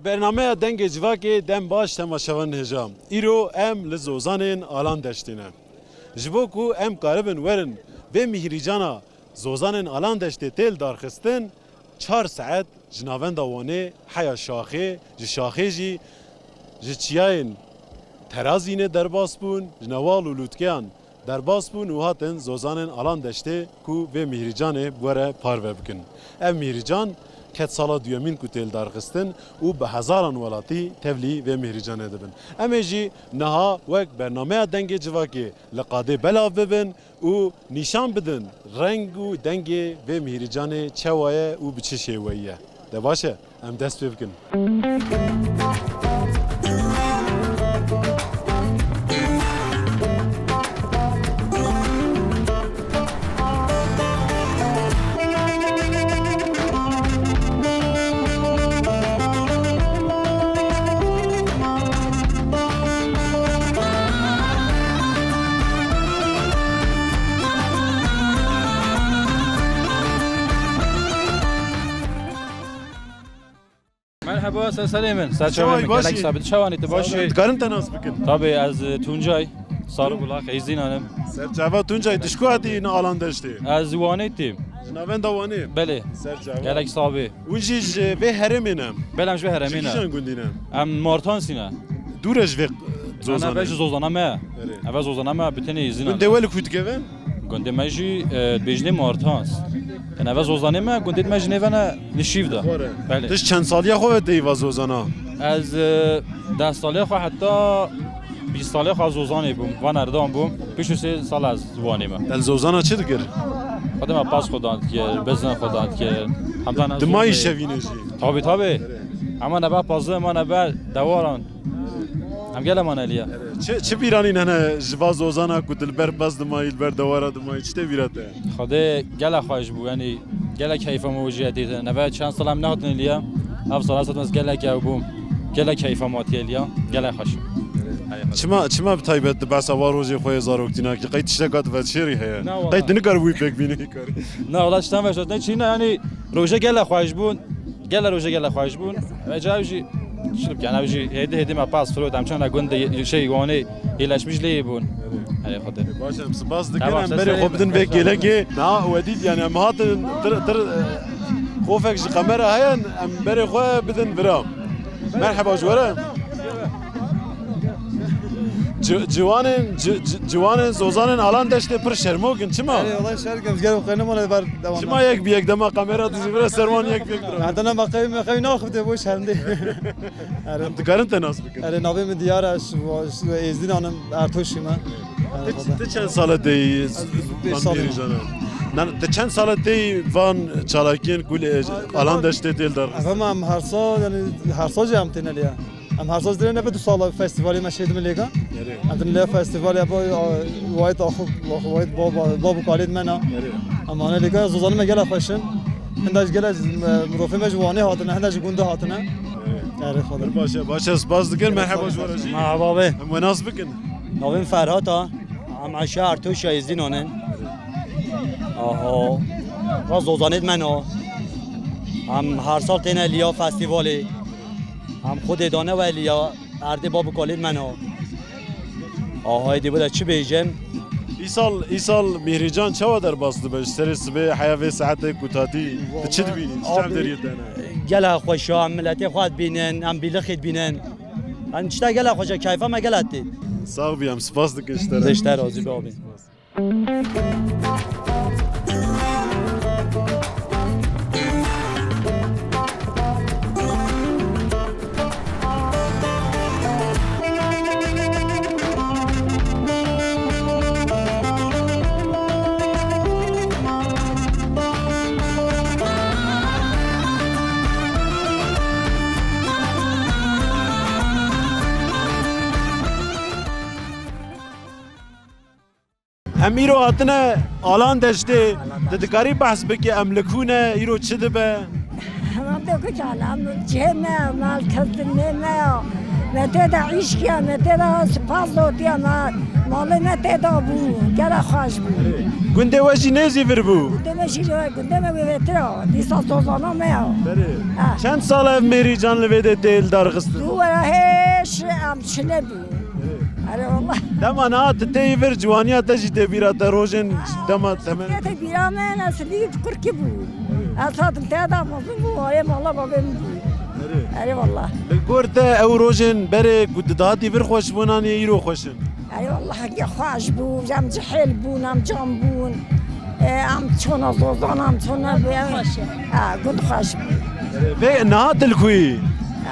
برنامه دنگ جواکی دم باش تماشاوان هجام ایرو ام لزوزانین آلان دشتینه جبو کو ام قاربن ورن به مهریجانا زوزانین آلان دشتی تل دارخستن 4 ساعت جناوند وانه حیا شاخه جی جی چیاین ترازینه درباس بون جنوال و لوتکیان درباس بون و هاتن زوزانین آلان دشتی کو به مهریجانه بوره پارو بکن ام مهریجان کت سالا دیومین کو تل دارخستن و به هزاران ولاتی تبلی و مهریجانه دبن اما جی نها وک برنامه دنگ جواکی لقاده بلاو ببن و نشان بدن رنگ و دنگ و مهریجانه چوایه و بچه شویه ده باشه ام دست بکن مرحبا سلام شوای باشی. ثابت شوانی تو باشی کارن تناس بکن طبعا از تونجای صار بلاخ ایزینانم سر جواد تونجای دشکو هاتی این آلان دشتی از وانه تیم جناوند وانه بله سر جواد گلک صابه اونجیش به هرمینم بله مش به چیکیشان هرمینه گندینم ام مارتان سینه دورش وقت انا زوزانه باش زوزانه ما اول زوزانه ما بتنی ایزینانم گنده ولی کود کهون گنده ماجی بیجنه مارتانس انا اول زوزانه ما گنده ماجی نوانا نشیف ده بله تش چند سالیه خواه دیوا زوزانا از 10 ساله خو حتی 20 ساله خو زوزانه بوم و نردان بوم پیش 3 سال از وانه ما دل زوزانا چه دگر؟ خودم پاس خودات که بزن خودات که همتن دمایی شوینه جی تابی اما نبا پازه ما نبا دواران هم گله من الیا چه بیرانی نه جوا زوزانا کو دلبر بس دمایی البر دوارا دمایی چه بیراته؟ خدا گله خواهش بو یعنی گله کیف موجودی نبا چند سال هم نهاتن الیا افسر است مس گله که بوم گله کیف ماتی الیا گله خوش چما بتایبت بس واروزی خوی زاروکتینا که قید تشتکات و چری هه قید نکار وی پک بینی کاری نه ولی شتم وشد نه چینه یعنی روزه گله خواهش بون گله روزه گله خواهش بون و جاوجی شو کنه وجی هدی ما پاس فرود هم چون گنده شی وانه ایلاش میجلی بون هی خدا باشم سپاس دکنم بری خوب بدن بک گله که نه ودید یعنی ام هات تر خوفك جي قمرة هيا ام بری خو بدن برام مرحبا جواره جوانن زوزانن الان دشته پر شرموگن چما والله شركه مزقر قينما ولا بار دوام چما یک بیک دما کامera تزیبره سرمان یک بیک درام عندنا مقاي ناخذ بوش هندي دکارن تناس بکن اره ناوي من ديارش و ازدين انم ارتوشي ما te çend salet dey beş sal. te çend salet dey van çalakin kul alan deşte del dar فما ام هرسا يعني هرسا جام تناليا ام هرسا درنا بدو سال فستيفالي مشهد من ليغا عندنا لا فستيفال ابا وايد اخو وايد بابا قاليد منا اما انا ليغا زوزان ما قال خوشن عنداش قال مروفي مجواني هاتنا عنداش گونده هاتنا اره خدا باشه سپاس دکر مرحبا جوارجی مرحبا به مناس بکن نوین فرهاد ها هم عشه ارتوش شایزدین آنن آها و زوزانید من ها هم هر سال تین الیا فستیوالی هم خود ادانه و الیا ارده باب کالید من ها آها ایدی بوده چی بیجم ایسال مهریجان چوا در باستı به سر صبح حیاوی ساعت کوتاتی چه بینی چه دارید دانه گله خوش هم ملتی خود بینن هم بیلخید بینن هم چتا گله خوشه کیفا ما گلتی sağ بیام سپاس دکشتره زشته راضی به آبی امیرو هاتنه آلان دشته ددکاری بحث بکی املکونه ایرو چه دبه من بگو که الان چه نه مال کردن نه متى دا عيش كيا متى دا سباز دوتيا ما مالي متى دا بو كلا خاش بو گنده وجی نزی ور بو قدام شي قدام بيترا دي ساتوزانا ما چند سال ev Mihrican levede değil dargıstı هو هيش ام شنبو أري والله dema na tete ver cuvaniya te jî te bîra te rojên dema temen كانت بيرامن سديد كركبو أصلا تادا مظلوم أري والله بابن أري والله gor te ew rojên berê ku didhatî vir xweş bûnaniye îro xweşin أري والله حقي خاش بو جام جحيل بون ام جام بون ام تشونا زوزان ام تشونا خاش قد خاش بو ve na dilkuî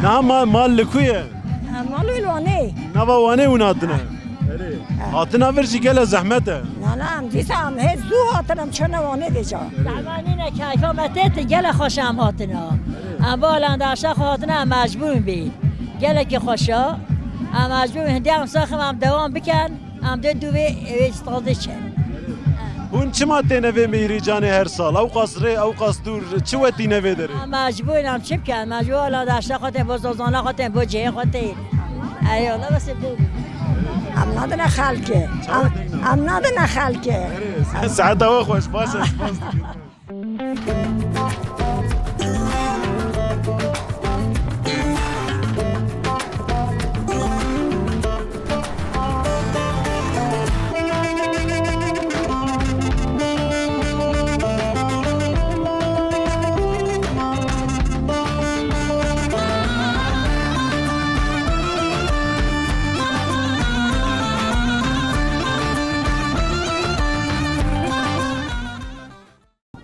na mal likuye مالو الواني nava wane hûn hatine hatina vir jî gele zehmet e لا لا ام ديسام هيك زو هاتنم تشونا واني ديجا زمانینه کیفا متت گل خوشم هاتنا ام بالند عشق هاتنا مجبور بی گل که خوشا ام مجبور هندی ام ساخم ام دوام بکن ام دو استاده چن hûn çima têne vê Mihricanê her sal ew qas rê ew qas dûr çi wetîne vê derê ام مجبور ام چی بکن مجبور بالند عشق خاطر با زوزانا خاطر با جه خاطر ایولا بس بو ام نادنا خالكه ام نادنا خالكه saeta we xweş baş e spas dikim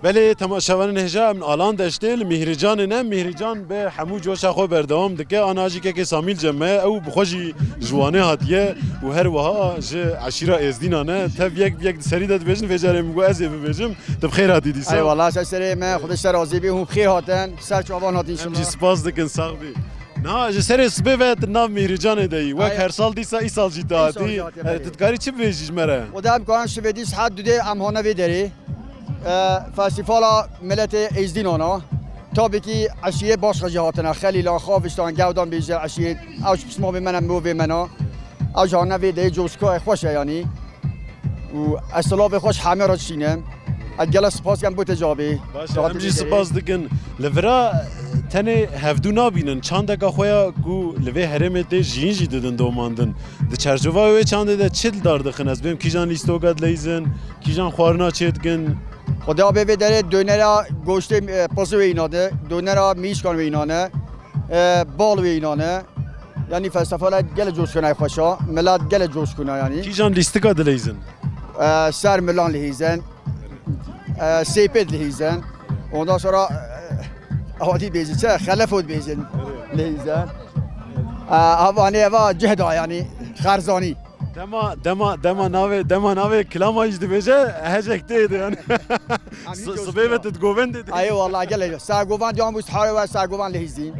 بله تماشاوان هجا من آلان دشتل مهرجان نه مهرجان به همو جوش خو بردام دکه آناجی که سامیل جمعه او بخوشی جوانه هاتیه و هر وها ج عشیره ازدینانه تب یک سری داد بجن فجر میگو از بجم تب خیر هاتی دیسا ای والله سر ما خودش راضی بی هم خیر هاتن سر چوبان هاتین هم شما جی سپاس دکن ساقبی نه ج سر سبوت نام مهرجان دی وک هر سال دیسا ای سال جی داتی تدکاری چی بیجی مره و ده امکان شویدیس حد دوده امهانه وی داری فستیوال ملت ازدینانا تابی که عشیه باش خجی هاتنا خلیلا خوابشتان گودان بیجه عشیه اوش بسما به منم بو به منا او جانه وی دی جوسکو خوشه یعنی و اصلاف خوش همه را چینم اگل سپاس کم بوت جابی باشه هم جی سپاس دکن لورا تنه هفدو نابینن چند دکا خویا گو لوی هرمه ده جین جی ددن دوماندن ده چرجوا و چند ده چل دار دخن از بیم کیجان لیستوگاد لیزن کیجان خوارنا چیدگن خدا به داره دونرا گوشت پاسو ایناده دونرا میشکان و اینانه بال و اینانه یعنی فستیوال گل جوش کنه خوشا ملت گل جوش کنه یعنی کیجان لیستگاد لیزن سر ملان لهیزن سیپد لهیزن ondan sonra hadi bezice خلفود بیزن لهیزن اوانی اوا جهدا yani خرزانی دما ناوی کلاما ایجدی بیجه هجکتیده yani سبیبت گووند dedi ای والله گل سرگوان دیام است هر و سرگوان لهیزین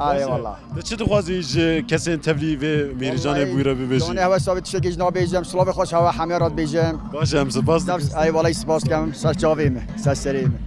ای والله ده چی دخوازی کسی تبلی و میرجان بویرا ببیجی دونه هوا ثابت شه که جناب بیجم سلاو خوش هوا همه رات بیجم باشه هم سپاس ای والله سپاس کم سر جاویم سر سریم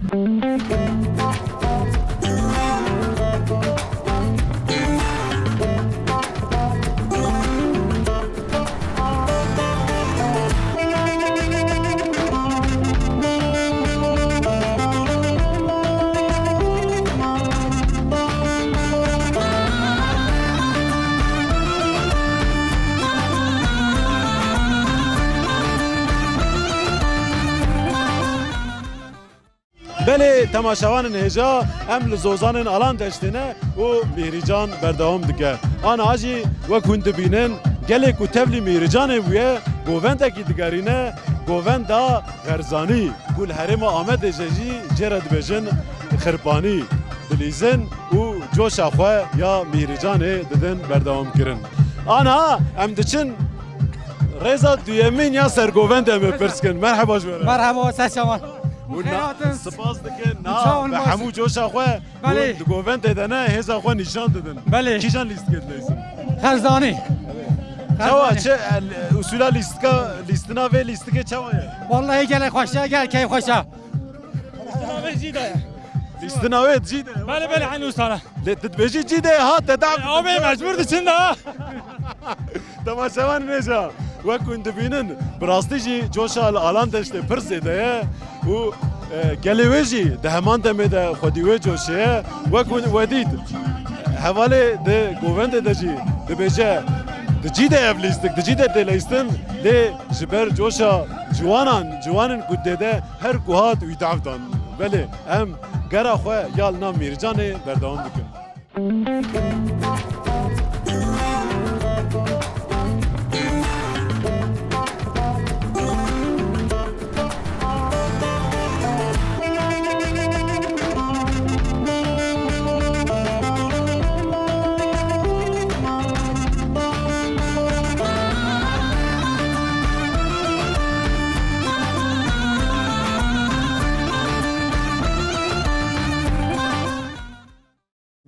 بله تماشاوان هجا ام لزوزان آلان دشتنه و مهرجان بردوام دکه آن آجی و کند بینن گله کو تبلی مهرجان بویه گوونده کی دگرینه گووندا غرزانی گل حرم آمد ججی جرد بجن خربانی دلیزن و جوش اخوه یا مهرجان ددن بردوام کرن آنها ام دچن رضا دویمین یا سرگووند ام پرسکن مرحبا جوره مرحبا سلام سپاس دکن نه به همو جوش اخوه بله گووند ددنه هز اخوه نشان ددن بله کیجان لیست کرد لیزن خرزانی چوا چه اصولا لیستنا و لیستگه چوا والله گل خوشه گل کی خوشه لیستنا و جیده بله بله عن استانه تدبیجی جیده ها تدعم آبی مجبور دی چنده تماشاوان نجا وكون دبينن براستيجي جوشا الالان دشت پر زيده و گلويجي دهمان دمده خديوي جوشه وكون وديد حواله ده گووند دجي دبجه دجيده افليستك دجيده دليستن ده جبر جوشا جوانن گدده هر گوهات ويدافدان بله ام گرا خو يال نام ميرجانه بردام دكن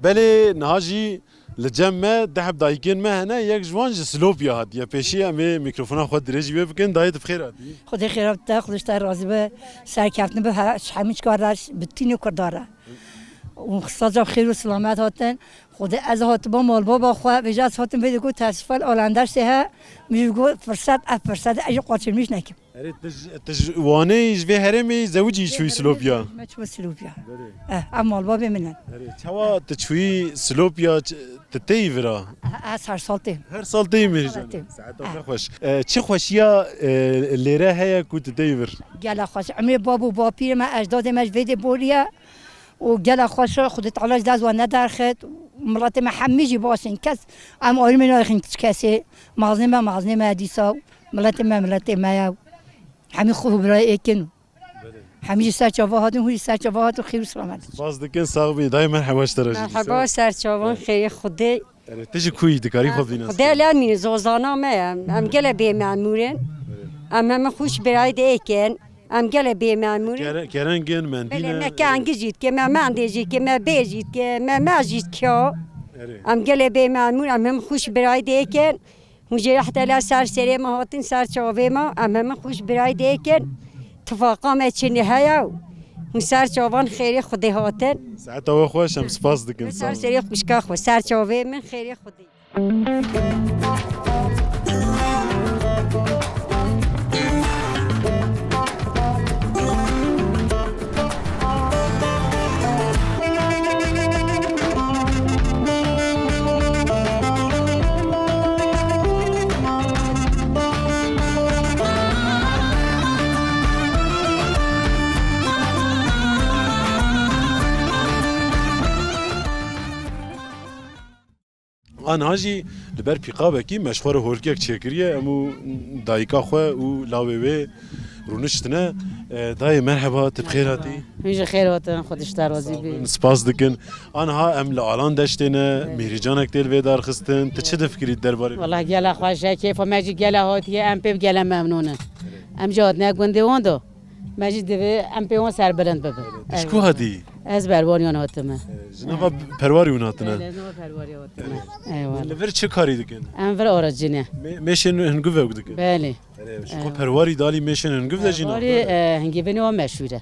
بله نهاجی لجمع دهب دایکن ما هنا یک جوان سلوبیا هات یا پیشی امی میکروفون خود درجی بکن دایت بخیر هاتی خدای خیرات ده خودش در راضی به سرکفتن به همین کارداش بتینو کرداره و خصاصا خیر و سلامت هاتن خود از هات با مال با خو و جاس هاتن به دیگه تصفیل آلندش ده میگو فرصت اجی قاطر میش نکیم وانه جوی هرمی زوجی شوی سلوبیا ما چه سلوبیا اما مال با بمنن چوا تشوی سلوبیا تتیورا از هر سال تیم هر سال تیم ساعت خوش چه خوشیا لیره هیا کو تتیور گلا خوش عمر بابو با پیر ما اجداد ما وید بوریا و گلا خوش خود تعالی داز و ندارخت مرات ما حمیجی باشین کس ام آیل من آخین کسی مغزنه دیسا ملت ما همین خوب برای اکن همیشه سرچاوه هاتون هوی سرچاوه هاتون خیر و سلامت باز دکن صاحبی دائما حواش ترجی مرحبا سرچاوان خیر خدای تجي کوی دکاری خود بیناس خدای لامین زوزانا ما ام گله به معمورن ام خوش برای دیکن ام گله به معمورن کرنگن مندینه بله مکان گزید که ما مندیجی که ما بیجید که ما ماجید کیا ام گله به معمور ام خوش برای دیکن مجرد حتی لا سر سری ما هاتن سر چاوه ما ام خوش برای دیکن اتفاقا ما چنی هیا و سر چاوان خیلی خودی هاتن ساعت او خوش هم سپاس دکن سر سری خوشکا خو سر چاوه من خیلی خودی آنها جی لبر پیقابه کی مشوار هورکیک چکریه امو دایکا خو و لاوی رونشتنه دای مرحبا تبخیر هاتی میشه خیر هاتن خودش درازی بی سپاس دکن آنها ام لالان دشتنه میریجانک دل و دار خستن ته چه فکرید درباره والله گله خوشه کیف ماجی گله هاتی ام پی گله ممنونه ام جاد نه گنده وندو ماجی دوی ام پی اون سر بلند ببر اشکو هاتی از بربانیان هاتمه جناب پرواری اوناتنه جناب پرواری هاتمه ایوه لور چه کاری دکن ام ور آراجینه میشن هنگو وگ دکن بله شو پرواری دالی میشن هنگو دجینا ولی هنگی بنی و مشوره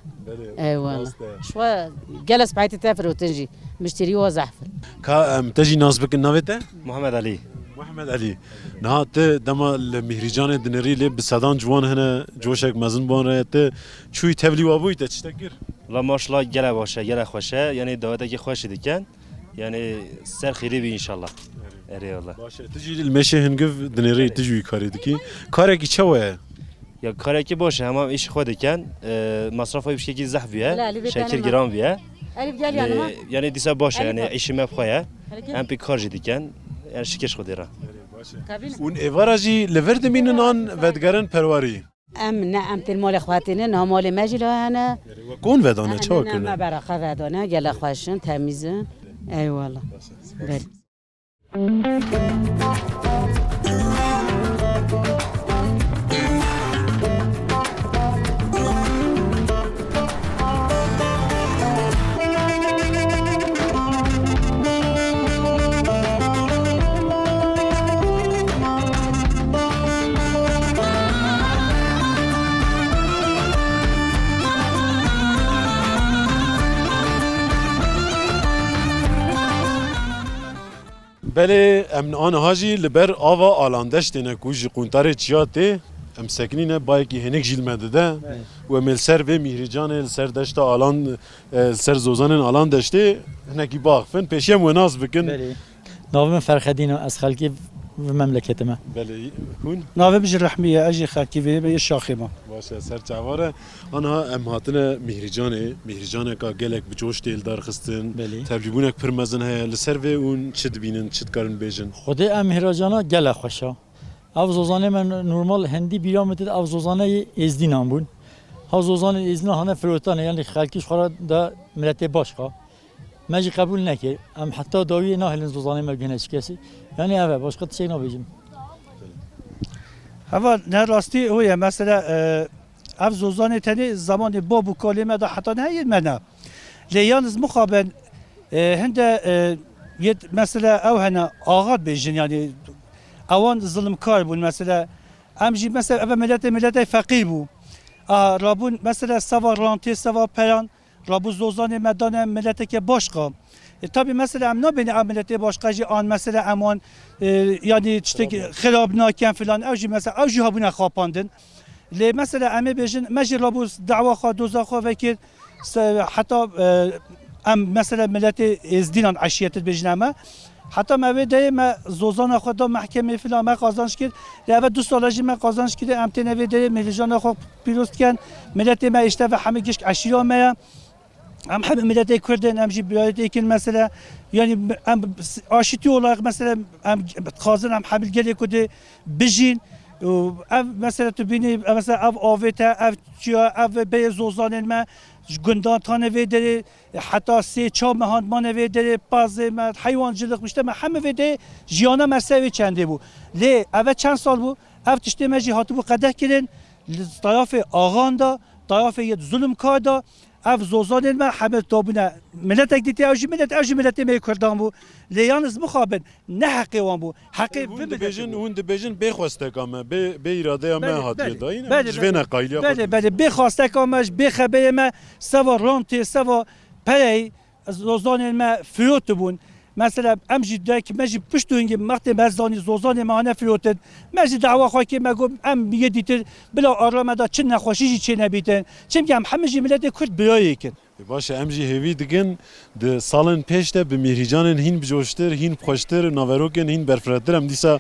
ایوه شو جلس بعید تفروتنجی مشتری و زحفر کا تجی ناز بکن نوته محمد علي محمد علي نهات دما المهرجان دنري لي بسدان جوان هنا جوشك مزن بانه چوي تبلي وابوي تشتكر والله ما شاء الله جلا باشه جلا خوشه يعني دعوتك خوش دكان يعني سر خيري بي ان شاء الله اري والله باشه تجي المشي هنقف دنري تجي كاري دكي كارك چوه يا كارك باشه همام ايش خودكن مصرفه بشكل زحفيه شكل جرام بيه يعني ديسا باشه يعني ايش ما بخويا ام بي كارج دكان يعني شكش خوديرا اون ايفاراجي لورد مينان ودگرن پرواري ام نه ام تل مال خواتینه نه مال مجلا انا كون ودانه چا نه کنه برخه ودانه گله خوشن تمیزن ای والله بله بله ام آن هاجی لبر آوا آلاندش دینه کوچی قنتاره چیاته ام سکنینه بای کی هنگ جیل مدده و مل سر و میهریجان سر دشت آلان سر زوزان آلان دشته هنگی باغ فن پیشی مناس بکن ناوم فرخدینو از خلکی و مملکتما بله هون ناوم جرحمیه اجی خلکی و به شاخیما باشه سر چواره آنها ام هاتن میهریجان کا گلک بجوش دیل دار خستن ترجیبونک پرمزن های لسر و اون چد بینن چد کارن بیجن خود ام مهراجانا گله خوشا افزوزانه من نورمال هندی بیامد افزوزانه ازدینام بون افزوزانه ازدینا هنه فروتانه یعنی خلکیش خورا دا ملت باشخا ماجی قبول نکرد ام حتی داوی نه هلن زوزانه مگنه کسی یعنی اوه باشقا چی نبیجم هوا نه راستی هویه مثلا افزوزانه تنی زمان بابو کلمه دا حتی نه منه لیانز مخابن هند مثلا او هنا آغاد بیجن یعنی اوان ظلم کار بون مثلا امجی مثلا اول ملت فقیر بو رابون مثلا سوا رانتی سوا پران رابو زوزان مدان ملت که باشقا tabi mesela am nabeni ameliyatı başkacı an mesela aman yani işte xilab naken filan evji mesela evji habuna xapandın le mesela ame bejin mecir rabu dava kha doza kha vekil hatta am mesela milleti ezdinan aşiyetet bejname hatta mevde me zozana xda mahkeme filan me kazanç kir le dü salaji me kazanç kir am tenevde melijan kha pirostken milleti me işte ve hami giş aşiyo me am hep milleti Kürden am jibriyet mesela yani am aşiti olarak mesela am kazan am habil gele kude bijin ev mesela tubini mesela ev avete ev çya ev beyaz ozanın me gündan tane vederi hatta se çam handman vederi bazı hayvancılık işte hem vede jiyana mersevi çende bu le ev çand sal bu ev tiştemeci hatı bu kadeh kirin tarafı ağanda tarafı zulüm kada ev zozanın me hem tabuna millet ekditi evji millet me Kürdan bu le yalnız muhabbet ne hakkı var bu hakkı bejin bexwaste kama be irade me hatiye dayın jvena qayliya bele bexwaste kama be xebere me sava ranti sava pey zozanın me flot bun mesela emji dek meji piştüğünge makte merzani zozanı me hane flotet meji dava xaki me gom em yeditir bila aramada çin naxoşi çine biten çünkü em hemji millet Kürt biyayekin باشه امجی هیوی دیگن د سالن پیش ده به میهریجانن هین بجوشتر هین خوشتر ناوروکن هین برفرتر هم دیسا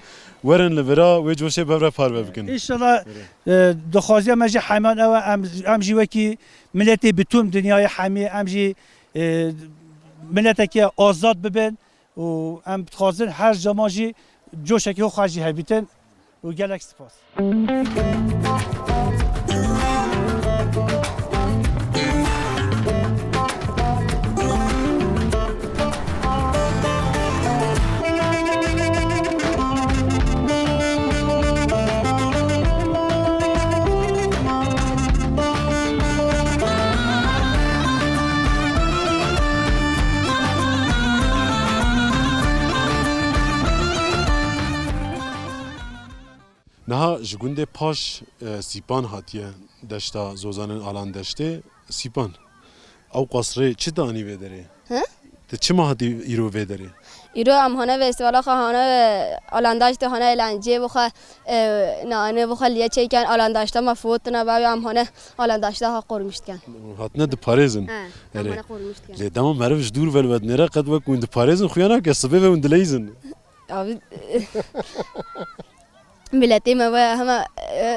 ورن لورا و جوشه ببره پار بکن ان شاء الله دخوازی مجی حیمان او امجی وکی ملت بتوم دنیای حمی امجی ملت که آزاد ببن و ام خازن هر جماجی جوشه که خواجی هبیتن و گلک سپاس نها جگونده پاش سیپان هاتیه دشتا زوزانن آلان دشته سیپان او قصره چه دانی بداره؟ ته چه ماهی ایرو بداره؟ ایرو هم هنه فستیوال خواهانه آلانداشته هنه لنجه بخواه نه بخواه لیه چه کن آلانداشته مفوت نه باید هم هنه آلانداشته ها قرمشت کن هاتنه ده پارزن هنه قرمشت کن لیه دما معرفش دور ولود نره قد وکون ده پارزن خویانه که سبب و اندلیزن ملتی ما همه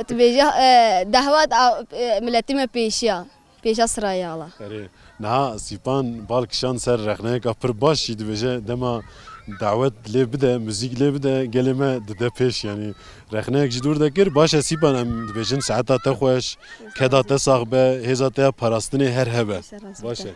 تبیجه دهوات ملتی ما پیشا سرایه الله نه سیپان بالکشان سر رخنه که پر باشی دویجه دما دعوت لی بده موزیک لی بده گلمه ده پیش یعنی رخنه یک جدور دکر باشه سیپان هم دویجن ساعتا تخوش کدا تساقبه هزاته پراستنی هر هبه باشه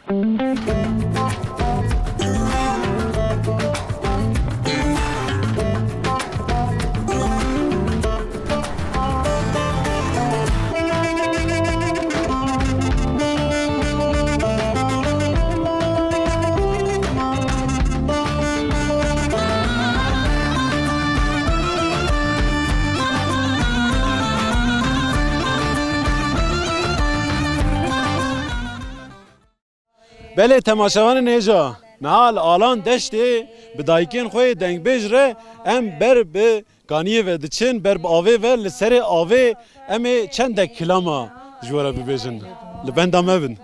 بله تماشاوان نیجا نهال آلان دشته bi dayikên xwe dengbêj re em ber bi kaniyê ve diçin ber bi avê ve li serê avê em ê çendek kilama ji we re bibêjin li benda me bin.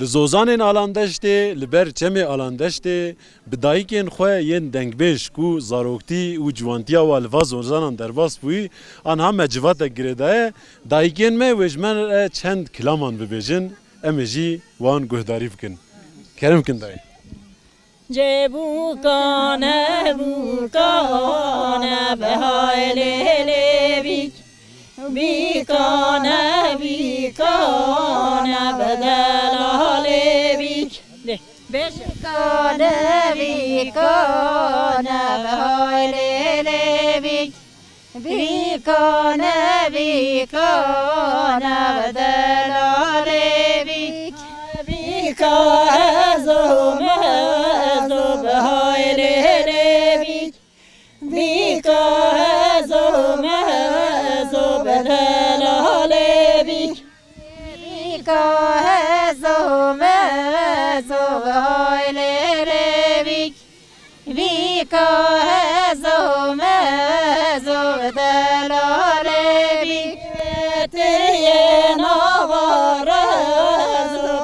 Li Zozanên Alandeştê li ber çemê Alandeştê bi dayikên xwe yên dengbêj ku zaroktî û ciwantiya wan li va Zozanan derbas bûyî anha me civatek girêdaye dayikên me wê ji me re çend kilaman bibêjin em ê jî wan guhdarî bikin. Kerem bikin dayê. Cebukane bukane behayle levik Bikane bikane bedelalevik Bikane bikane behayle levik Bikane bikane bedelalevik Bikane zome behayle levik Bikane zome bedelalevik Bikane zome behayle levik Bikane zome bedelalevik Tiye navare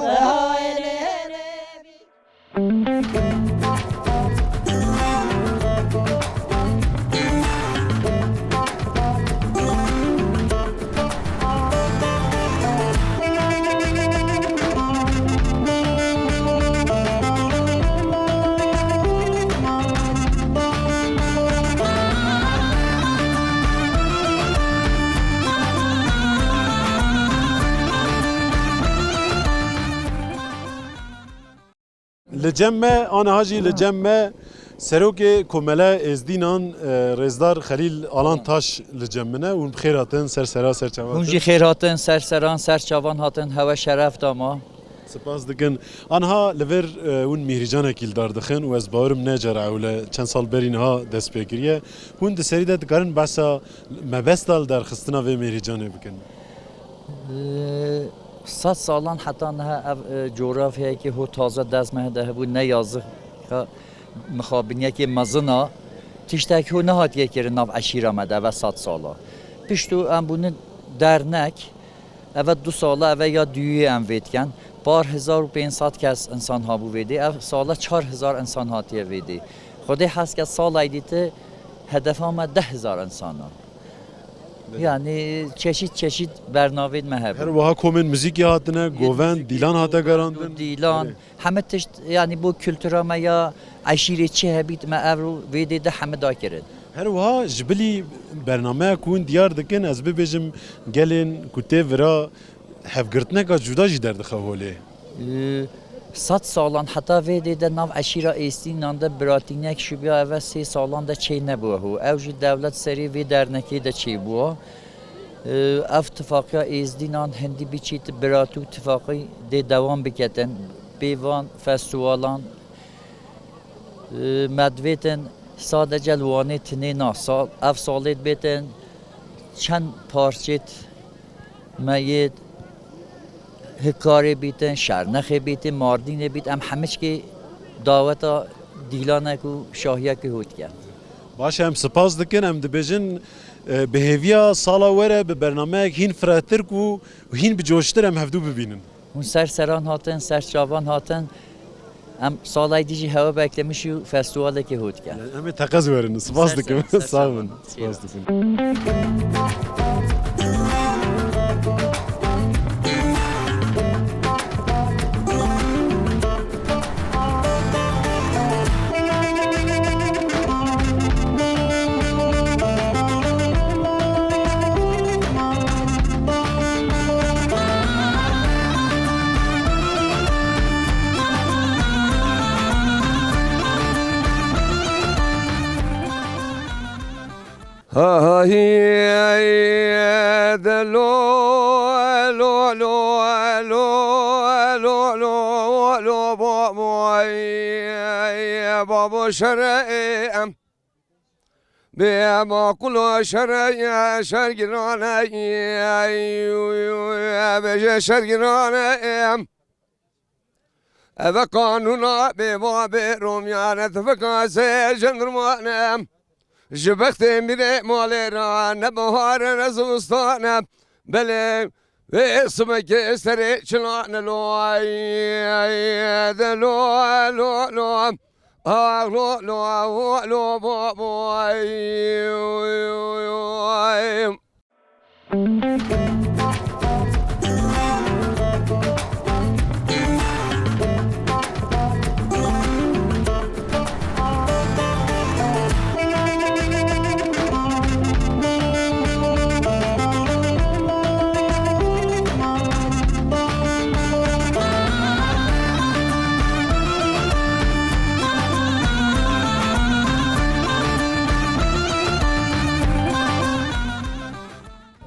behayle levik Li cem me aniha jî li cem me serokê Komele Êzdînan Rêzdar Xelîl Alantaş li cem min e hûn bi xêr hatin sersera serçavan. Hûn jî xêr hatin serseran serçavan hatin hewe şeref dama. Spas dikin. Anha li vir hûn mîhrîcanekî li dar dixin û ez bawerim ne cara ewle çend sal berî niha dest pê kiriye. Hûn di serî de dikarin behsa mebesta li derxistina vê mîhrîcanê bikin. 100 سالان حتی نه جغرافیایی که هو تازه دست مهده بود نه یازه مخابنیه که مزنا تشتک هو نهات یکر ناو عشیره مده و 100 ساله پشتو ام بونه درنک اول 2 ساله اول یا دویی ام ویدکن بار 1500 کس انسان ها بو ویدی اول ساله 4000 انسان هاتیه ویدی خودی هست که سال ایدیته هدف همه 10000 انسان ها yani çeşit bernavid mehab. Her vaha komün müzik hatine, goven, dilan hata garandın. Dilan, heme teşt yani bu kültürama ya aşiretçi hebit me evru vede de heme da kirin. Her vaha jbili bername kun diyar dikin ez bibêjim gelin kutev vira hevgirtneka cuda jî derdixwe holê. 100 salan heta vede de nav aşira Êzdînan de biratinek şubiya ev 3 salan da çey nebûye hu. Ew jî devlet serî vê dernekê de çey bûye. Ev tifaqya Êzdînan hindî biçît biratû tifaqî dê devam biketin. Bêvan festivalan medvêtin sadece li Wanê tinê na sal. Ev salê dibêtin çend parçet meyê هکاری بیتن، شرنخی بیتن، ماردین بیت، ام همش که دعوتا دیلانه کو شاهیه که هود کرد. باشه هم سپاس دکن هم دبیجن بهویا سالا وره به برنامه هین فراتر کو و هین بجوشتر هم هفدو ببینن. اون سرسران هاتن، سرچاوان هاتن، ام سالای دیجی هوا beklemiş و فستیواله که هود کرد. هم تقاضا ورن. سپاس دکن. سلام. سپاس دکن. ها هي دلو لو لو لو لو لو لو بابو بابو شرقم بما كل شرقنا بجا شرقنا فقانونا بباب روميانا فقا سجندرمانا جبخت ميري ماليرا نبهار نزوستانا بلي اسمك سري شلان لو لو لو لو لو لو لو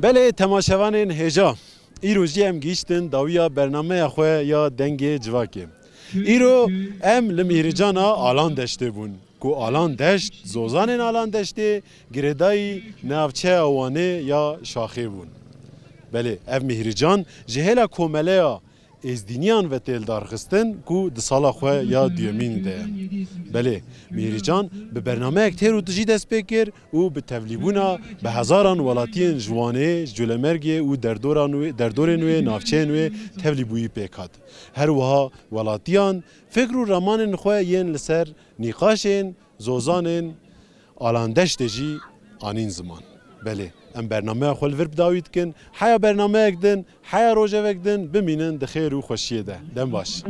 بله تماشاوانین هجا ایروزی ام گیشتن داویا برنامه خواه یا دنگ جواکه ایرو ام لمیهریجانا آلان دشته بون کو آلان دشت زوزانین آلان دشته گردایی نافچه اوانه یا شاخه بون بله اف میهریجان جهلا کوملیا ازدینیان و تیلدار خستن کو د سالا خو یا دیومین ده بله میهریجان به برنامه اکتر و تجی دست بکر و به تولیبونا به هزاران ولاتین جوانه جولمرگی و دردور نوی نافچه نوی تولیبویی پیکات هر وها ولاتیان فکر و رمان خو ین لسر نیقاشین زوزانین آلاندشت جی آنین زمان بله ام برنامه خو الورب داوید کن حیا برنامه اکدن حیا روزه وکدن بمینن د خیر و خوشیه ده دم باش